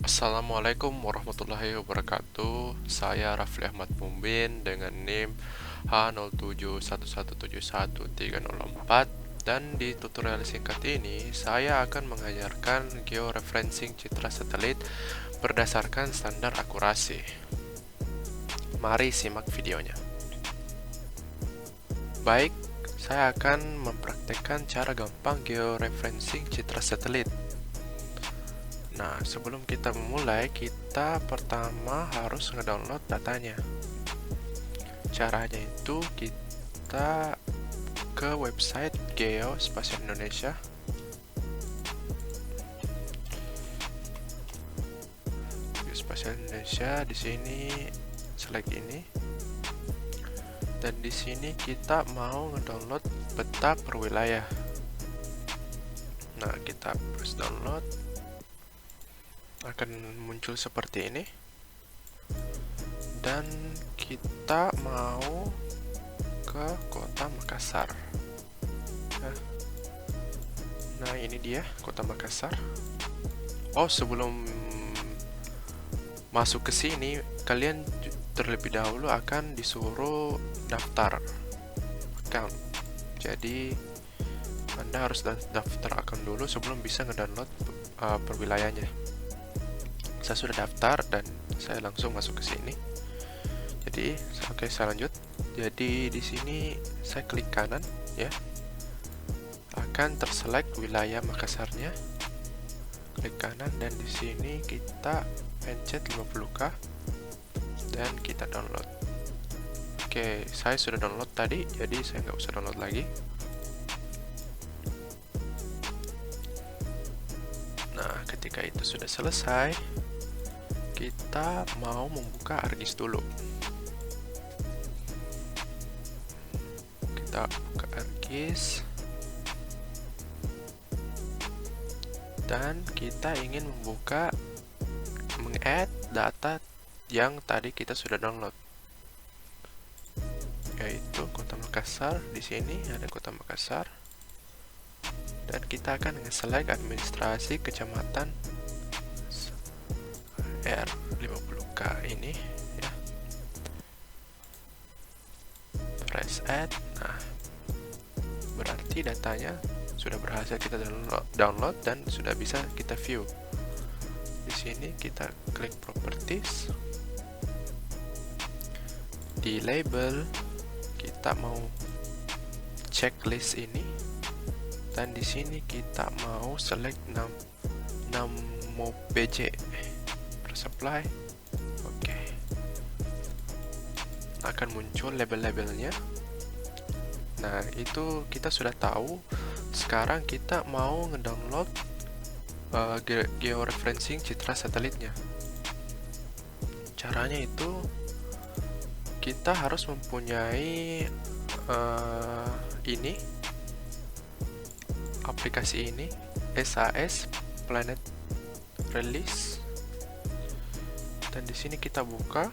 Assalamualaikum warahmatullahi wabarakatuh. Saya Rafli Ahmad Mumbin dengan NIM H0711713004, dan di tutorial singkat ini saya akan mengajarkan georeferencing citra satelit berdasarkan standar akurasi. Mari simak videonya. Baik, saya akan mempraktekkan cara gampang georeferencing citra satelit. Nah, sebelum kita memulai, kita pertama harus ngedownload datanya. Caranya itu kita ke website Geospasial Indonesia. Geospasial Indonesia, di sini select ini. Dan di sini kita mau ngedownload peta per wilayah. Nah, kita press download. Akan muncul seperti ini. Dan kita mau ke kota Makassar. Nah, ini dia kota Makassar. Oh, sebelum masuk ke sini, kalian terlebih dahulu akan disuruh daftar account. Jadi Anda harus daftar account dulu sebelum bisa ngedownload per wilayahnya. Saya sudah daftar dan saya langsung masuk ke sini. Jadi, oke, saya lanjut. Jadi di sini saya klik kanan ya. Akan terselect wilayah Makassarnya. Klik kanan dan di sini kita pencet 50k dan kita download. Oke, saya sudah download tadi, jadi saya nggak usah download lagi. Nah, ketika itu sudah selesai, kita mau membuka ArcGIS dulu. Kita buka ArcGIS dan kita ingin meng-add data yang tadi kita sudah download, yaitu kota Makassar. Di sini ada kota Makassar dan kita akan nge-select administrasi kecamatan R50k ini ya. Press add. Nah, berarti datanya sudah berhasil kita download dan sudah bisa kita view. Di sini kita klik properties. Di label kita mau checklist ini dan di sini kita mau select namo pj. Press apply. Oke. Akan muncul label-labelnya. Nah, itu kita sudah tahu. Sekarang kita mau ngedownload georeferencing citra satelitnya. Caranya itu kita harus mempunyai ini aplikasi ini, SAS Planet Release. Dan di sini kita buka.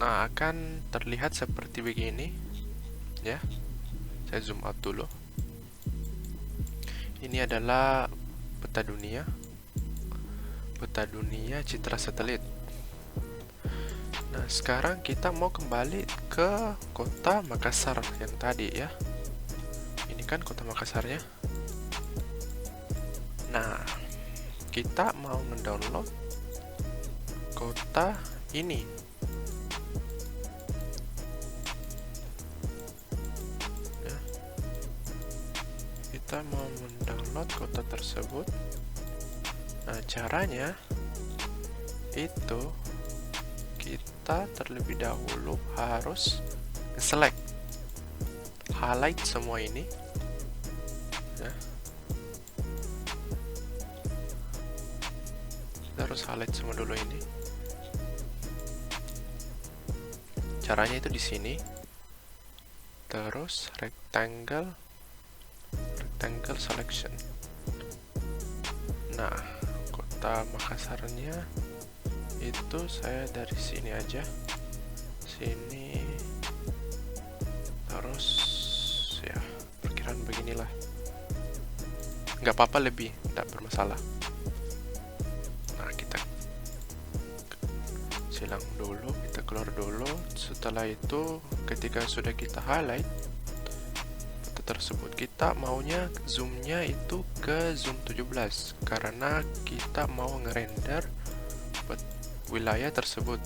Nah, akan terlihat seperti begini ya. Saya zoom out dulu. Ini adalah peta dunia citra satelit. Nah, sekarang kita mau kembali ke kota Makassar yang tadi ya. Ini kan kota Makassarnya. Nah, kita mau mendownload kota ini. Ya. Kita mau mendownload kota tersebut. Nah, caranya itu kita terlebih dahulu harus select, highlight semua ini ya. Kita harus highlight semua dulu ini. Caranya itu di sini. Terus rectangle selection. Nah, kota Makassarnya itu saya dari sini aja, sini, terus ya perkiraan beginilah. Nggak apa-apa lebih, tidak bermasalah. Nah, kita silang dulu, kita keluar dulu. Setelah itu, ketika sudah kita highlight foto tersebut, kita maunya zoomnya itu ke zoom 17 karena kita mau ngerender wilayah tersebut.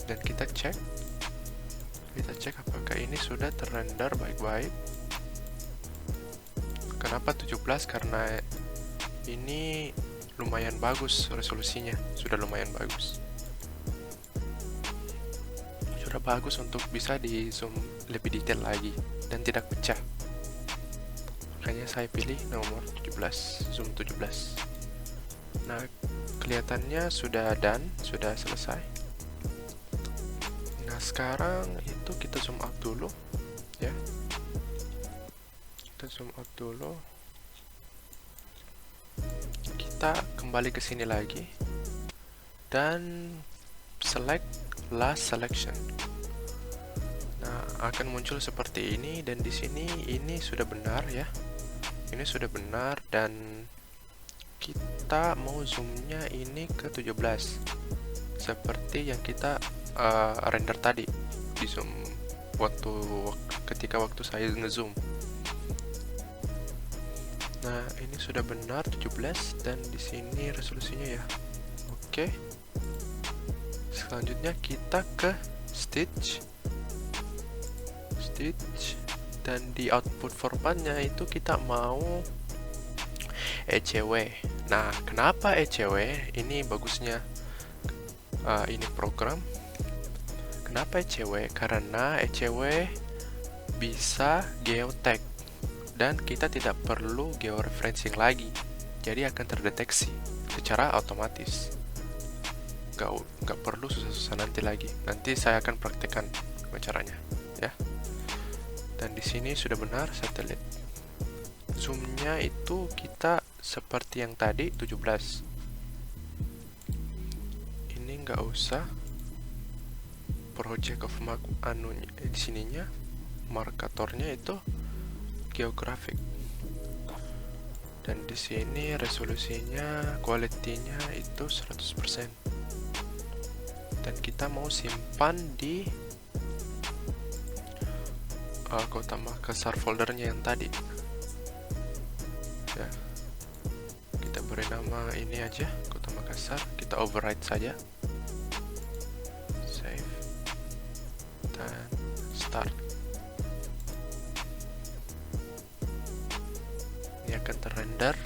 Dan kita cek apakah ini sudah terrender baik-baik. Kenapa 17? Karena ini lumayan bagus resolusinya, sudah lumayan bagus. Sudah bagus untuk bisa di zoom lebih detail lagi dan tidak pecah. Makanya saya pilih nomor 17, zoom 17. Nah, kelihatannya sudah done, sudah selesai. Nah, sekarang itu kita zoom out dulu ya. Kita zoom out dulu. Kita kembali ke sini lagi dan select last selection. Nah, akan muncul seperti ini, dan di sini ini sudah benar ya. Ini sudah benar, dan kita mau zoomnya ini ke 17 seperti yang kita render tadi di zoom ketika waktu saya ngezoom. Nah, ini sudah benar 17, dan di sini resolusinya ya. Oke. Selanjutnya kita ke stitch, dan di output formatnya itu kita mau ECW. Nah, kenapa ECW? Ini bagusnya ini program. Kenapa ECW? Karena ECW bisa geotag dan kita tidak perlu georeferencing lagi, jadi akan terdeteksi secara otomatis. Nggak perlu susah-susah nanti lagi. Nanti saya akan praktekkan caranya ya. Dan di sini sudah benar satelit. Zoomnya itu kita seperti yang tadi 17. Ini nggak usah project of mark di sininya, markatornya itu geographic. Dan di sini resolusinya, quality-nya itu 100%. Dan kita mau simpan di Kota Makassar foldernya yang tadi ya. Kita beri nama ini aja, Kota Makassar. Kita override saja, save dan start. Ini akan terrender.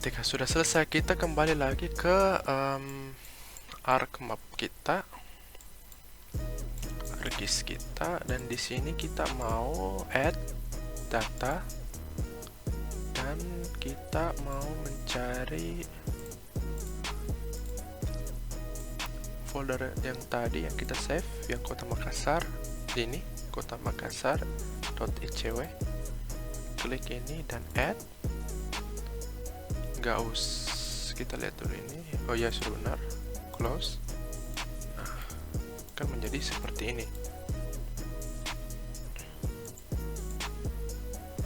Ketika sudah selesai, kita kembali lagi ke ArcMap kita, ArcGIS kita, dan di sini kita mau add data, dan kita mau mencari folder yang tadi yang kita save, yang Kota Makassar. Ini Kota Makassar.ecw. Klik ini dan add. Nggak usah, kita lihat dulu ini. Oh ya, sudah benar. Close. Nah, kan menjadi seperti ini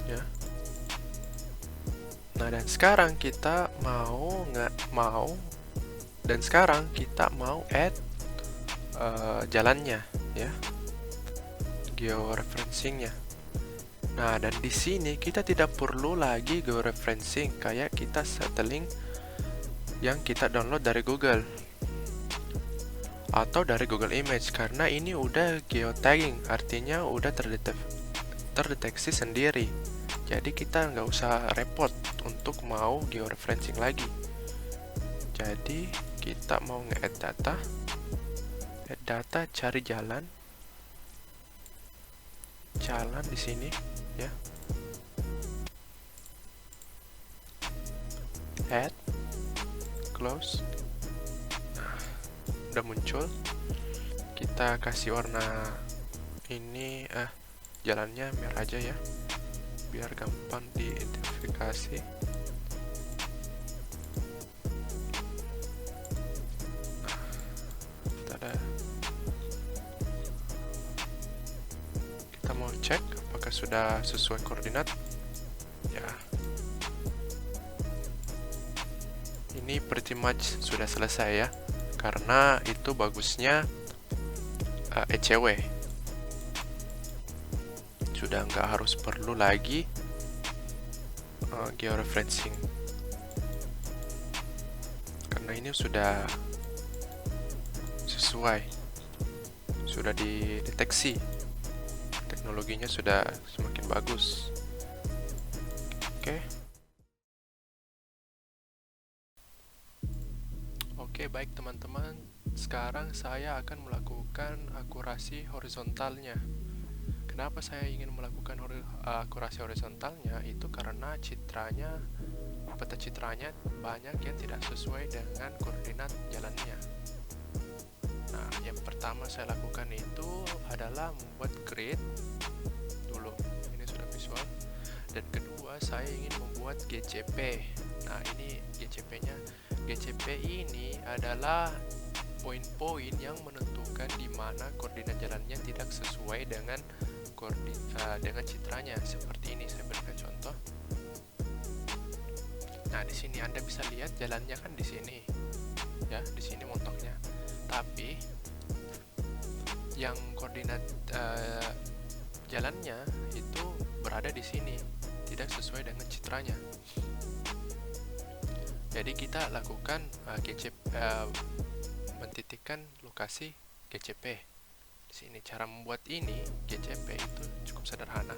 ya. Nah, dan sekarang kita mau add jalannya ya, georeferencingnya. Nah, dan di sini kita tidak perlu lagi georeferencing kayak kita settling yang kita download dari Google atau dari Google Image, karena ini udah geotagging, artinya udah terdeteksi sendiri. Jadi kita nggak usah repot untuk mau georeferencing lagi. Jadi kita mau nge-add data, cari jalan di sini ya, add, close. Nah, udah muncul. Kita kasih warna ini jalannya merah aja ya, biar gampang diidentifikasi. sudah sesuai koordinat, ya ini pretty much sudah selesai ya, karena itu bagusnya ECW. Sudah nggak harus perlu lagi georeferencing, karena ini sudah sesuai, sudah dideteksi, teknologinya sudah semakin bagus. Oke, baik teman-teman, sekarang saya akan melakukan akurasi horizontalnya. Kenapa saya ingin melakukan akurasi horizontalnya? Itu karena peta citranya banyak yang tidak sesuai dengan koordinat jalannya. Nah, yang pertama saya lakukan itu adalah membuat grid dulu. Ini sudah visual. Dan kedua, saya ingin membuat GCP. Nah, ini GCP-nya. GCP ini adalah poin-poin yang menentukan di mana koordinat jalannya tidak sesuai dengan citranya. Seperti ini, saya berikan contoh. Nah, di sini Anda bisa lihat jalannya kan di sini. Ya, di sini montoknya. Tapi yang koordinat jalannya itu berada di sini, tidak sesuai dengan citranya. Jadi kita lakukan mentitikkan lokasi GCP. Di sini cara membuat ini GCP itu cukup sederhana.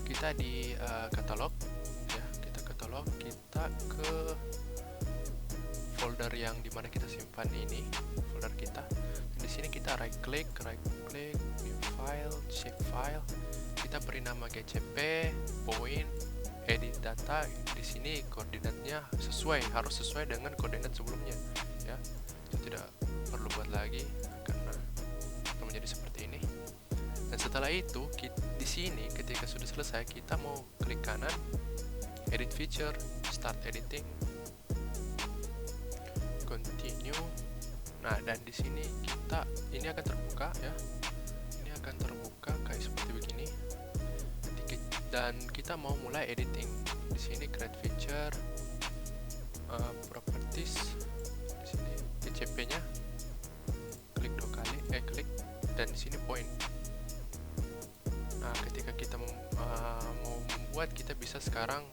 Kita di katalog, ya, kita ke folder yang dimana kita simpan ini, folder kita. Dan di sini kita right click, new file, shape file. Kita beri nama GCP, point, edit data. Di sini koordinatnya harus sesuai dengan koordinat sebelumnya, ya. Kita tidak perlu buat lagi karena akan menjadi seperti ini. Dan setelah itu di sini ketika sudah selesai, kita mau klik kanan, edit feature, start editing, continue. Nah, dan di sini ini akan terbuka, ya. Ini akan terbuka kayak seperti begini. Dan kita mau mulai editing. Di sini create feature, properties. Di sini GCP-nya klik 2 kali, klik, dan di sini point. Nah, ketika kita mau membuat, kita bisa sekarang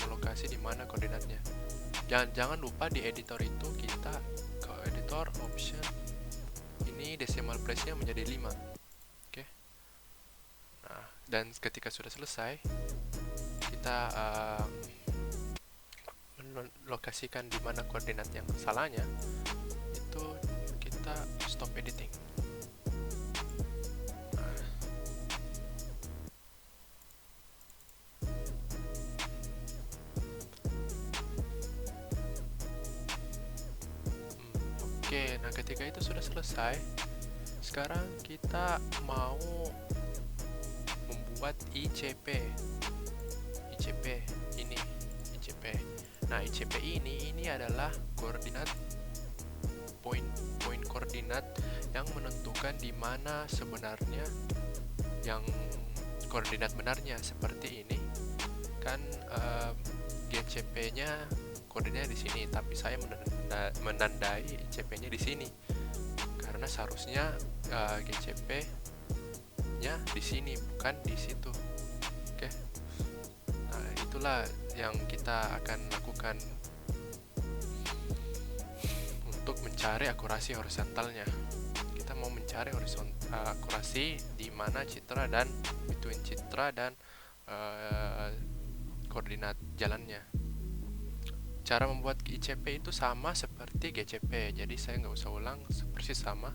melokasi di mana koordinatnya. Jangan lupa di editor itu kita ke editor option. Ini decimal place-nya menjadi 5. Oke. Nah, dan ketika sudah selesai, kita melokasikan di mana koordinat yang salahnya, itu kita stop editing. Oke, nah ketika itu sudah selesai, sekarang kita mau membuat ICP ini. Nah, ICP ini adalah koordinat poin koordinat yang menentukan di mana sebenarnya yang koordinat benarnya. Seperti ini kan, GCP-nya koordinatnya di sini, tapi saya menandai ICP-nya di sini karena seharusnya GCP-nya di sini, bukan di situ. Oke. Nah, itulah yang kita akan lakukan untuk mencari akurasi horizontalnya. Kita mau mencari akurasi di mana citra dan between citra dan koordinat jalannya. Cara membuat ICP itu sama seperti GCP, jadi saya nggak usah ulang, persis sama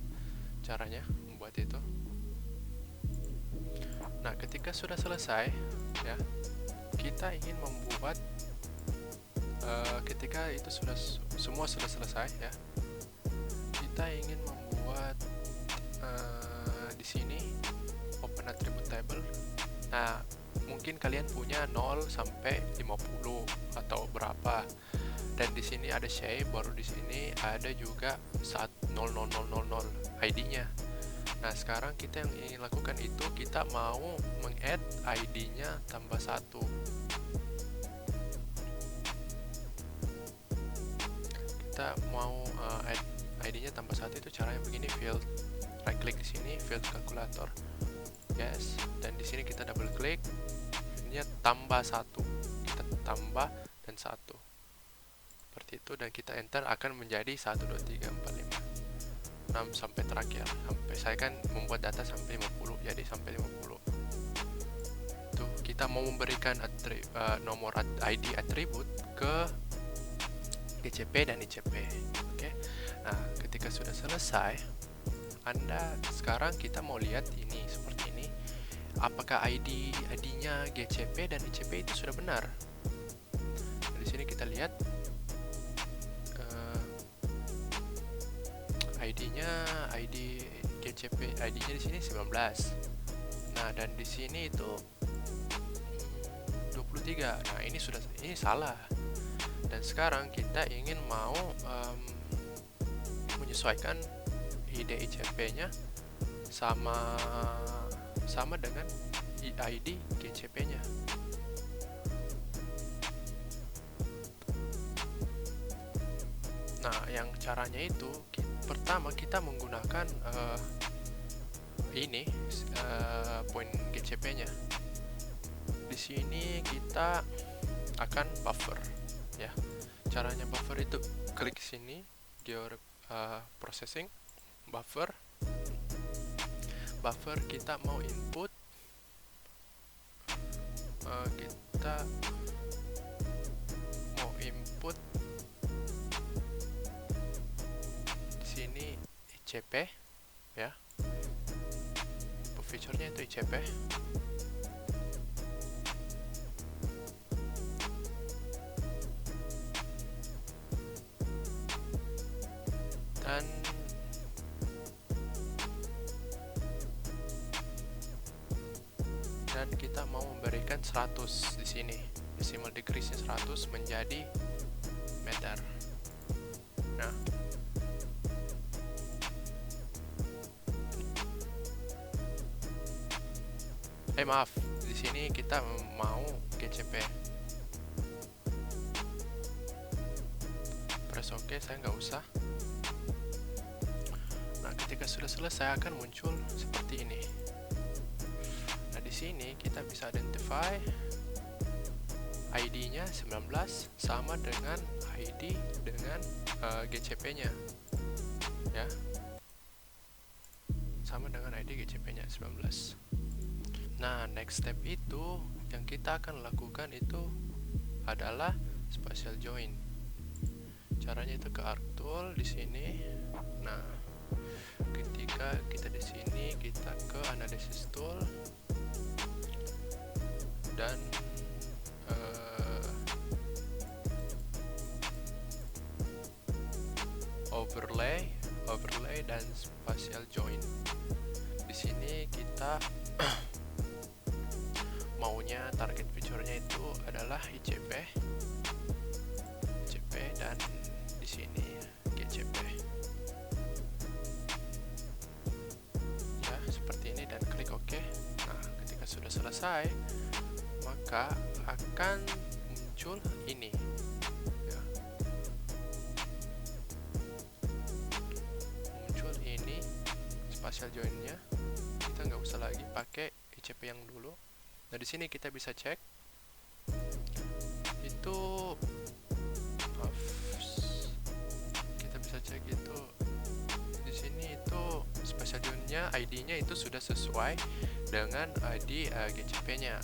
caranya membuat itu. Nah, ketika sudah selesai, ya, kita ingin membuat ketika itu semua sudah selesai, ya, kita ingin membuat di sini open attribute table. Nah, mungkin kalian punya 0 sampai 50 atau berapa, dan di sini ada shape, baru di sini ada juga 00000 ID-nya. Nah, sekarang kita yang ingin lakukan itu, kita mau meng-add ID-nya tambah 1. Kita mau add ID-nya tambah 1 itu caranya begini, field right click di sini, field calculator. Yes, dan di sini kita double klik, ini tambah 1. Kita tambah dan 1. Seperti itu, dan kita enter, akan menjadi 1 2 3 4 5 6 sampai terakhir. Sampai saya kan membuat data sampai 50, jadi sampai 50. Tuh, kita mau memberikan nomor ID atribut ke GCP dan ICP. Oke. Nah, ketika sudah selesai, Anda sekarang kita mau lihat ini seperti ini. Apakah ID-nya GCP dan ICP itu sudah benar? Nah, di sini kita lihat ID GCP, ID-nya di sini 19. Nah, dan di sini itu 23. Nah, ini salah. Dan sekarang kita ingin mau menyesuaikan ID ICP-nya sama dengan ID GCP-nya. Nah, yang caranya itu pertama kita menggunakan poin GCP-nya. Di sini kita akan buffer, ya. Caranya buffer itu klik sini, processing, buffer. Buffer kita mau input, di sini ICP, ya. Feature-nya itu ICP. Dan kita mau memberikan 100 di sini. Decimal decrease-nya 100 menjadi meter. Nah, maaf, di sini kita mau GCP. Press OK, saya nggak usah. Nah, ketika sudah selesai akan muncul seperti ini. Nah, di sini kita bisa identify ID-nya 19 sama dengan ID dengan GCP-nya, ya. Sama dengan ID GCP-nya 19. Nah, next step itu yang kita akan lakukan itu adalah spatial join. Caranya itu ke arc tool di sini. Nah, ketika kita di sini, kita ke analysis tool dan overlay dan spatial join. Di sini kita maunya target feature-nya itu adalah ICP dan di sini GCP. Ya, seperti ini, dan klik OK. Nah, ketika sudah selesai, maka akan muncul ini. Ya. Muncul ini spatial join-nya. Kita nggak usah lagi pakai ICP yang dulu. Nah, di sini kita bisa cek itu, kita bisa cek itu di sini itu spatial join-nya, ID-nya itu sudah sesuai dengan ID GCP-nya,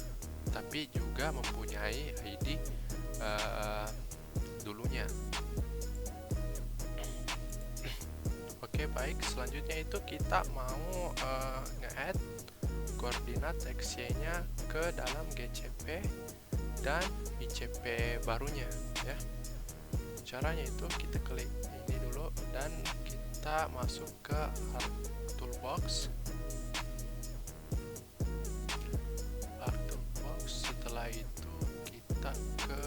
tapi juga mempunyai ID dulunya. Oke, baik. Selanjutnya itu kita mau nge-add koordinat XY-nya ke dalam GCP dan ICP barunya, ya. Caranya itu kita klik ini dulu dan kita masuk ke Arc Toolbox. Setelah itu kita ke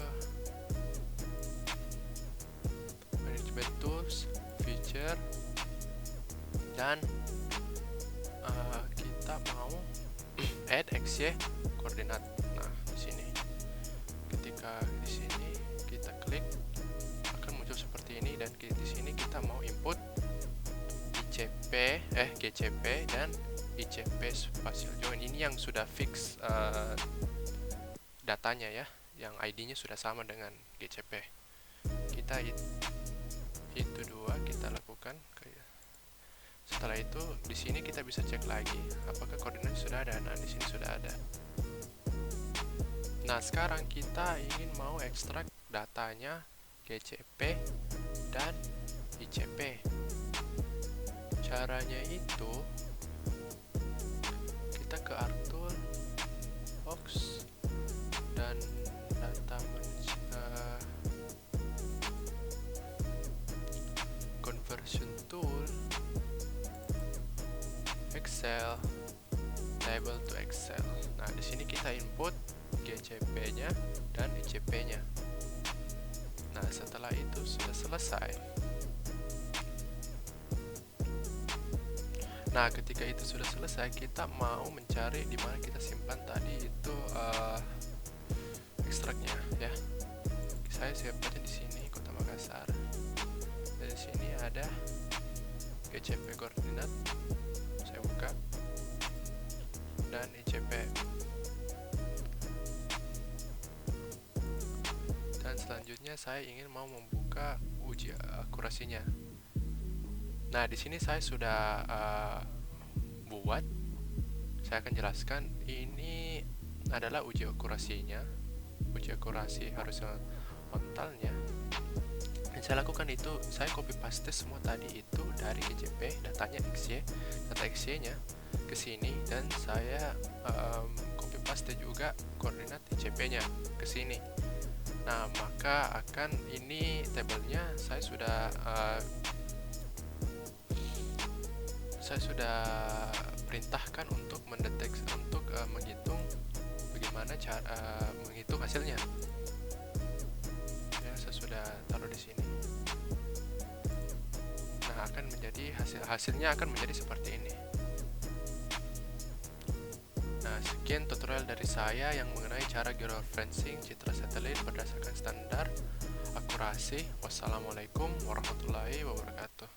Management Tools, Feature, dan XY koordinat. Nah, di sini. Ketika di sini kita klik akan muncul seperti ini, dan di sini kita mau input GCP dan ICP spatial join. Ini yang sudah fix datanya ya, yang ID-nya sudah sama dengan GCP. Kita itu dua kita lakukan. Setelah itu di sini kita bisa cek lagi apakah koordinat sudah ada. Nah, di sini sudah ada. Nah, sekarang kita ingin mau ekstrak datanya GCP dan ICP. Caranya itu kita ke ArcTool, Box, dan data conversion tool, Excel, table to Excel. Nah, di sini kita input GCP-nya dan ICP-nya. Nah, setelah itu sudah selesai. Nah, ketika itu sudah selesai, kita mau mencari di mana kita simpan tadi itu ekstraknya ya. Saya simpannya di sini, Kota Makassar. Dari sini ada GCP koordinat. Saya buka. Dan ICP. Dan selanjutnya saya ingin mau membuka uji akurasinya. Nah, di sini saya sudah buat. Saya akan jelaskan. Ini adalah uji akurasinya. Uji akurasi horizontalnya. Yang saya lakukan itu, saya copy paste semua tadi itu dari GCP, datanya XY, data XY-nya ke sini, dan saya copy paste juga koordinat ICP-nya ke sini. Nah, maka akan ini tabelnya saya sudah perintahkan untuk mendeteksi, untuk menghitung bagaimana cara menghitung hasilnya. Ya, saya sudah taruh di sini. Nah, akan menjadi hasilnya akan menjadi seperti ini. Nah, sekian tutorial dari saya yang mengenai cara georeferencing citra satelit berdasarkan standar akurasi. Wassalamualaikum warahmatullahi wabarakatuh.